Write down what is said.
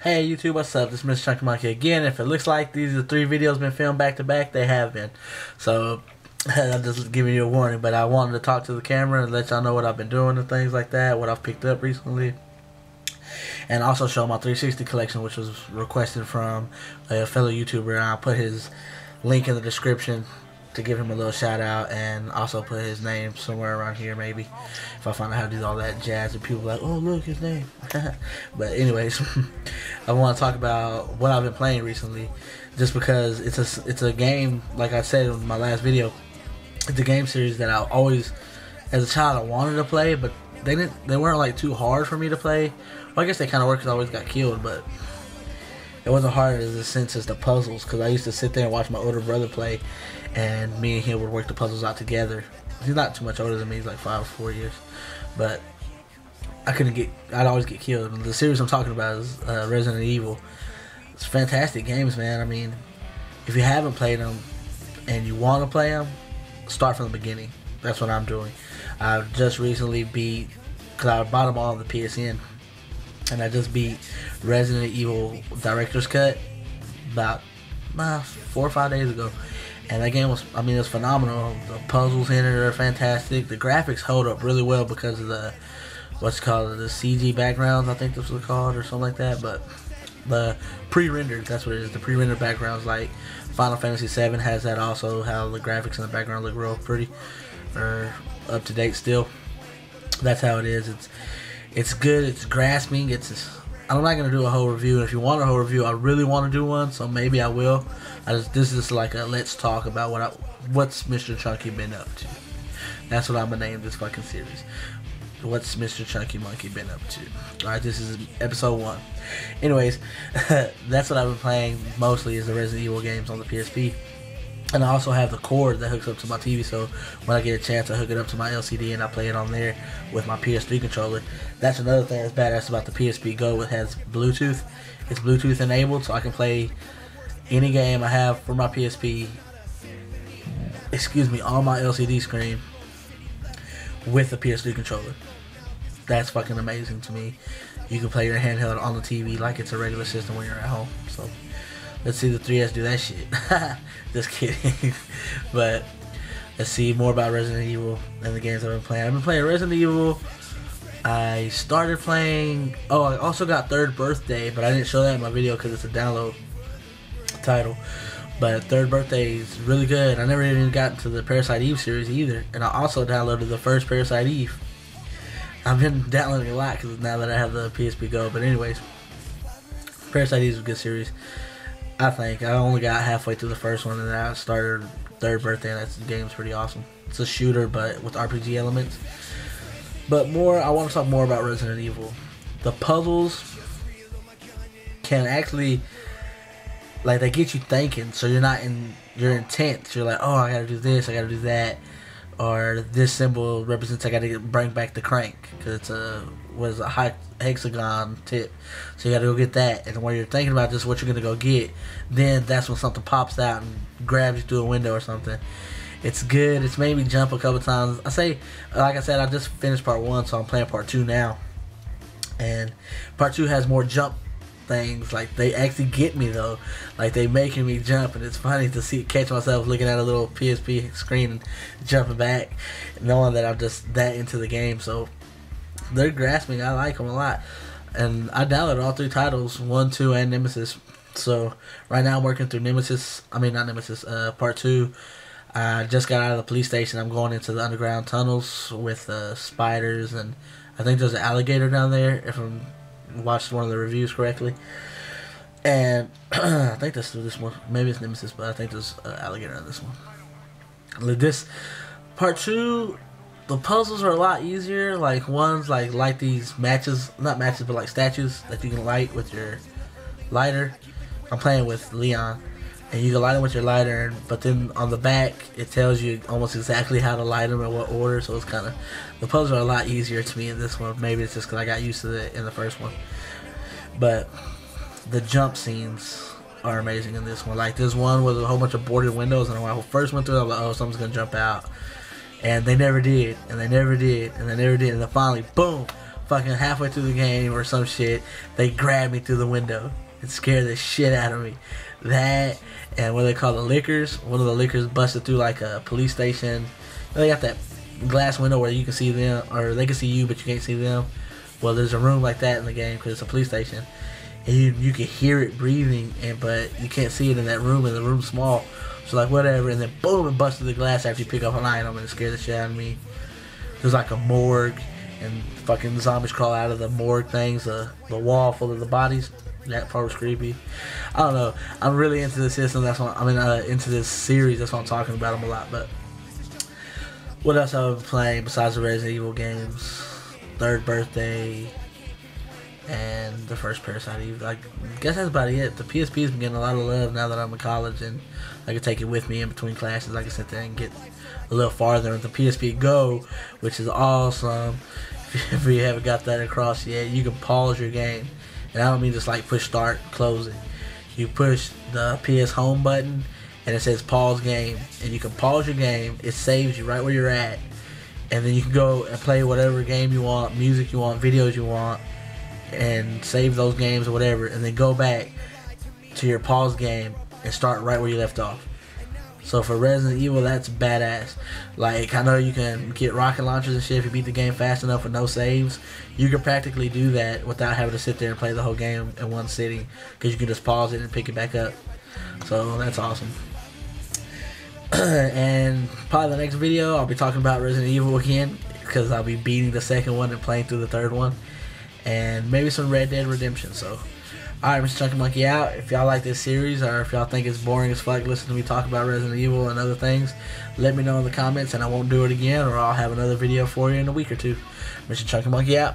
Hey YouTube, what's up? This is Mr. Chunky Monkey again. If it looks like these are 3 videos been filmed back to back, they have been. So I'm just giving you a warning, but I wanted to talk to the camera and let y'all know what I've been doing and things like that, what I've picked up recently. And also show my 360 collection, which was requested from a fellow YouTuber, and I'll put his link in the description to give him a little shout out, and also put his name somewhere around here maybe if I find out how to do all that jazz and people are like, oh look, his name. But anyways, I want to talk about what I've been playing recently, just because it's a game, like I said in my last video, it's a game series that I always, as a child, I wanted to play, but they weren't like too hard for me to play. Well, I guess they kind of were because I always got killed, but it wasn't hard in the sense as the puzzles, because I used to sit there and watch my older brother play, and me and him would work the puzzles out together. He's not too much older than me, he's like 5 or 4 years, but I'd always get killed. And the series I'm talking about is Resident Evil. It's fantastic games, man. I mean, if you haven't played them and you want to play them, start from the beginning. That's what I'm doing. I just recently beat, because I bought them all on the PSN, and I just beat Resident Evil Director's Cut about 4 or 5 days ago. And that game was, I mean, it was phenomenal. The puzzles in it are fantastic. The graphics hold up really well because of the, what's called, the CG backgrounds, I think that's what it's called, or something like that. But the pre-rendered, that's what it is. The pre-rendered backgrounds, like Final Fantasy VII has that also, how the graphics in the background look real pretty, or up to date still. That's how it is. It's good. It's grasping. I'm not gonna do a whole review. And if you want a whole review, I really want to do one, so maybe I will. This is like a let's talk about what's Mr. Chunky been up to. That's what I'm gonna name this fucking series. What's Mr. Chunky Monkey been up to? Alright, this is episode 1. Anyways, that's what I've been playing mostly, is the Resident Evil games on the PSP. And I also have the cord that hooks up to my TV, so when I get a chance I hook it up to my LCD and I play it on there with my PS3 controller. That's another thing that's badass about the PSP Go. It has Bluetooth. It's Bluetooth enabled, so I can play any game I have for my PSP, on my LCD screen with the PS3 controller. That's fucking amazing to me. You can play your handheld on the TV like it's a regular system when you're at home. So let's see the 3S do that shit. Just kidding. But let's see more about Resident Evil and the games I've been playing. I've been playing Resident Evil. I started playing, I also got Third Birthday, but I didn't show that in my video because it's a download title. But Third Birthday is really good. I never even got into the Parasite Eve series either, and I also downloaded the first Parasite Eve. I've been downloading a lot because now that I have the PSP Go. But anyways, Parasite Eve is a good series, I think. I only got halfway through the first one, and then I started Third Birthday, and that game's pretty awesome. It's a shooter, but with RPG elements. But I want to talk more about Resident Evil. The puzzles can actually, like, they get you thinking, so you're intense. You're like, oh, I gotta do this, I gotta do that, or this symbol represents I gotta bring back the crank because it's a hexagon tip, so you gotta go get that. And when you're thinking about just what you're gonna go get, then that's when something pops out and grabs you through a window or something. It's good. It's made me jump a couple times. Like I said, I just finished part 1, so I'm playing part 2 now, and part 2 has more jump things. Like, they actually get me though. Like, they making me jump, and it's funny to catch myself looking at a little PSP screen and jumping back, knowing that I'm just that into the game. So they're grasping. I like them a lot, and I downloaded all 3 titles, 1, 2, and Nemesis. So right now I'm working through part 2. I just got out of the police station. I'm going into the underground tunnels with spiders, and I think there's an alligator down there, if I'm watched one of the reviews correctly. And I think that's this one. Maybe it's Nemesis, but I think there's an alligator in this one. This part 2, the puzzles are a lot easier. Like, ones like these not matches, but like statues that you can light with your lighter. I'm playing with Leon, and you can light them with your lighter, but then on the back it tells you almost exactly how to light them and what order. So it's kind of, the puzzles are a lot easier to me in this one. Maybe it's just because I got used to it in the first one. But the jump scenes are amazing in this one. Like, this one was a whole bunch of boarded windows, and when I first went through it, I was like, oh, something's gonna jump out, and they never did, and they never did, and they never did, and then finally, boom, fucking halfway through the game or some shit, they grab me through the window and scare the shit out of me. That, and what they call the lickers. One of the lickers busted through like a police station. They got that glass window where you can see them, or they can see you but you can't see them. Well, there's a room like that in the game because it's a police station, and you can hear it breathing, but you can't see it in that room, and the room's small. So like whatever, and then boom, it busted the glass after you pick up an item, and it scared the shit out of me. There's like a morgue, and fucking zombies crawl out of the morgue things, the wall full of the bodies. That part was creepy. I don't know. I'm really into this system. That's what into this series. That's why I'm talking about them a lot. But what else have I been playing besides the Resident Evil games? Third Birthday and the first Parasite Eve. I guess that's about it. The PSP's been getting a lot of love now that I'm in college, and I can take it with me in between classes. I can sit there and get a little farther with the PSP Go, which is awesome. If you haven't got that across yet, you can pause your game. And I don't mean just like push start, close it. You push the PS Home button and it says pause game, and you can pause your game. It saves you right where you're at, and then you can go and play whatever game you want, music you want, videos you want, and save those games or whatever, and then go back to your pause game and start right where you left off. So for Resident Evil, that's badass. Like, I know you can get rocket launchers and shit if you beat the game fast enough with no saves. You can practically do that without having to sit there and play the whole game in one sitting, because you can just pause it and pick it back up. So that's awesome. And probably the next video, I'll be talking about Resident Evil again, because I'll be beating the second one and playing through the third one. And maybe some Red Dead Redemption. So alright, Mr. Chunky Monkey out. If y'all like this series, or if y'all think it's boring as fuck listening to me talk about Resident Evil and other things, let me know in the comments and I won't do it again, or I'll have another video for you in a week or two. Mr. Chunky Monkey out.